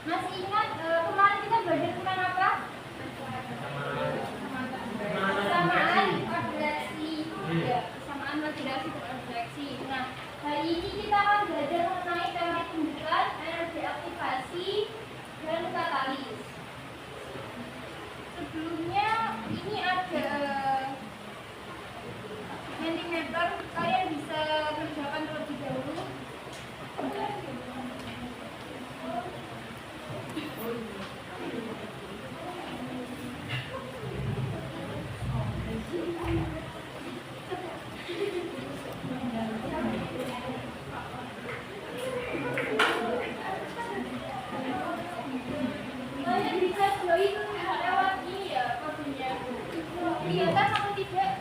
Masih ingat kemarin kita belajar tentang apa? Kesamaan ordinasi. Ya, kesamaan ordinasi dan ordinasi. Nah, hari ini kita akan belajar mengenai teori pembukaan, energi aktivasi, dan katalis. Sebelumnya ini ada Mentimeter, kalian bisa kerjakan terlebih dahulu. Kalian bisa join lewat ini ya, kodenya. Kelihatan atau tidak?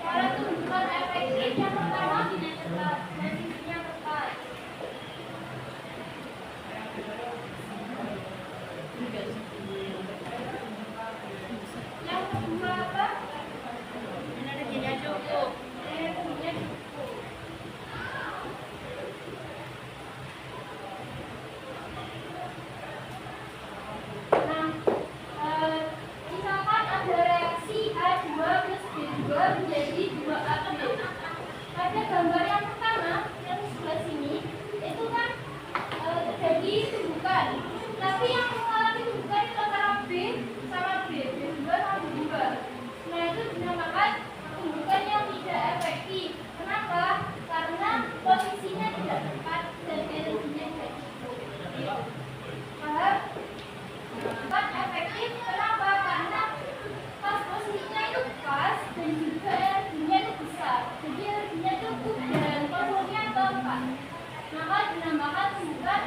Cara tumbuhan efektif berubah menjadi 2 atom. Pada gambar yang pertama yang sebelah sini itu kan terjadi tumbukan, tapi yang mengalami tumbukan itu antara B sama B2 sama B2. Nah itu dinamakan tumbukan yang tidak efektif. Kenapa? Karena posisinya tidak tepat dan energinya tidak cukup. Paham? Bukan efektif, kenapa? Karena pas posisinya itu pas dan juga energinya itu besar. Jadi energinya cukup dan kontrolnya tepat. Maka dinamakan tumbukan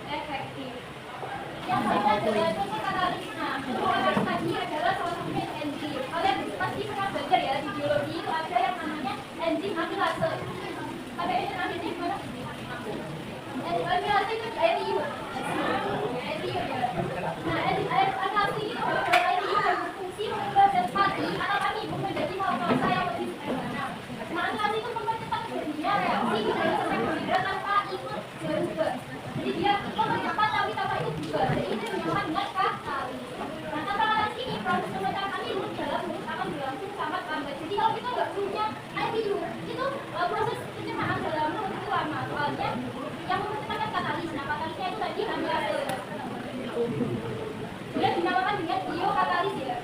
efektif. Yang lainnya adalah contoh katalis. Nah, contoh katalis tadi adalah salah satunya enzim. Kalian pasti pernah belajar ya di biologi itu ada yang namanya enzim amilase. Ada enzim amilase di mana? Enzim amilase itu ATU. ATU ya. Nah, enzim amilase itu ATU yang berfungsi mengubah zat mati atau amibum menjadi molekula yang lebih sederhana. Nah, amilase itu mempercepat terjadinya reaksi dari karbohidrat tanpa ikut berubah. Jadi dia mempercepat tapi tanpa ikut berubah. Jadi itu dinamakan dengan katalis. Nah, tanpa katalis ini proses pembentukan amilum dalam mulut akan berlangsung sangat lambat. Jadi kalau kita nggak punya amilum, itu proses pencernaan dalam mulut itu lama. Soalnya yang mempercepatkan katalis. Nah, katalisnya itu tadi amilase. Dia dinamakan dengan biokatalis ya.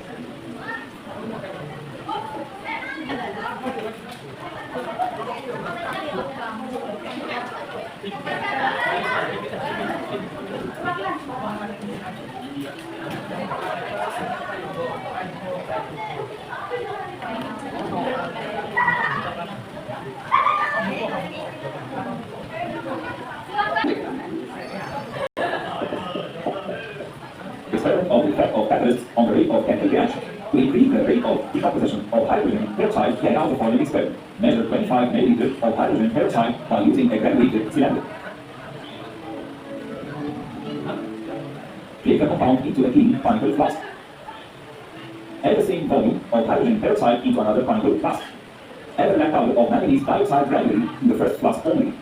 Experiment on the effect of catalysts on the rate of chemical reaction. To increase the rate of decomposition of hydrogen peroxide, carry out the following experiment. Measure 25 milliliters of hydrogen peroxide by using a granulated cylinder. Place the compound into a clean conical flask. Add the same volume of hydrogen peroxide into another conical flask. Add a black powder of manganese dioxide gradually in the first flask only.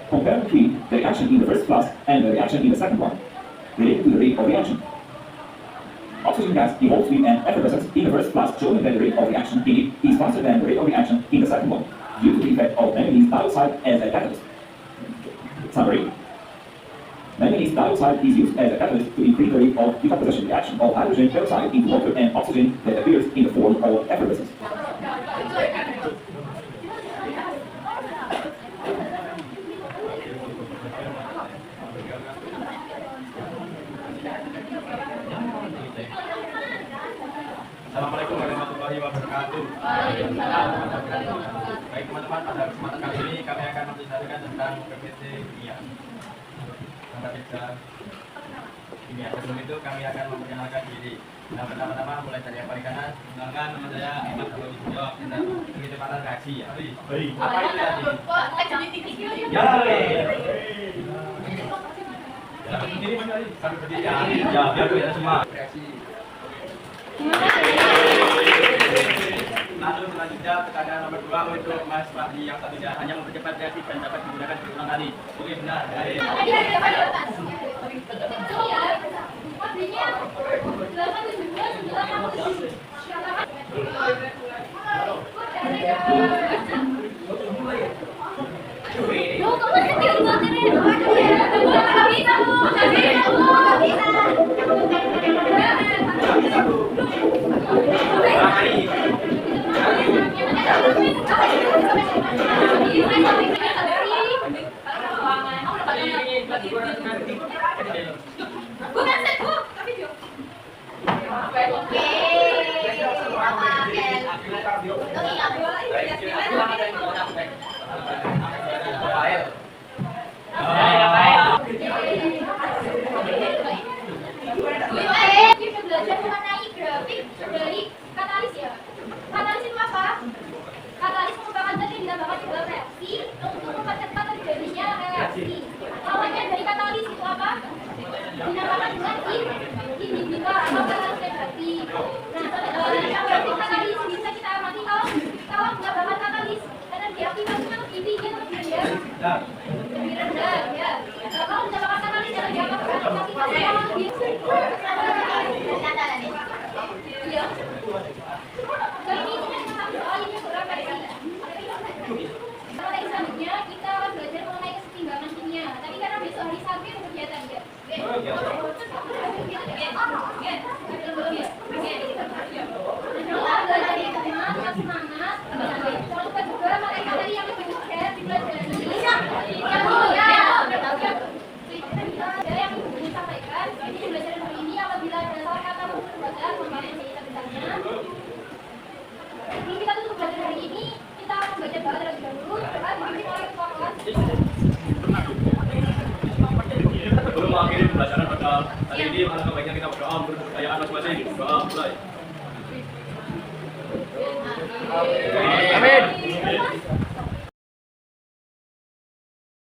Compare between the reaction in the first flask and the reaction in the second one, related to the rate of reaction. Oxygen gas evolves with an effervescence in the first flask, showing that the rate of reaction in it is faster than the rate of reaction in the second one, due to the effect of manganese dioxide as a catalyst. Summary. Manganese dioxide is used as a catalyst to increase the rate of decomposition reaction of hydrogen peroxide into water and oxygen that appears in the form of effervescence. Assalamualaikum warahmatullahi wabarakatuh. Baik teman-teman, pada kesempatan kali ini kami akan menjelaskan tentang PPT kimia. Nomor 3 kimia. Sebelum itu kami akan memperkenalkan diri. Nah, pertama-tama mulai dari yang paling kanan. Kenalkan, nama saya Ahmad Abdul Jawab tentang kecepatan reaksi. Ya, apa itu tadi? Ya, berdiri Mas Ali. Sambil berdiri ya. Ya, biar kelihatan semua. Reaksi. Lalu selanjutnya pertanyaan nomor 2 untuk Mas Fahri yang satunya hanya mempercepat reaksi dan dapat digunakan berulang kali. Oke, benar. Kita belajar mengenai grafik dari katalis ya. Katalis itu apa? Katalis merupakan zat yang ditambahkan dalam reaksi untuk mempercepat terjadinya reaksi. Awalnya dari katalis itu apa? Dinamakan dengan inhibitor atau katalis negatif. Nah, grafik katalis bisa kita amati kalau penambahan katalis energi aktifasinya lebih tinggi atau lebih rendah? Lebih rendah ya. Kalau penambahan katalis energi aktifasinya lebih iya. Jadi berdoa terlebih dahulu. Doa dipimpin oleh ketua kelas. Sebelum mengakhiri pembelajaran pada hari ini, alangkah baiknya kita berdoa menurut kepercayaan masing-masing. Doa mulai. Amin.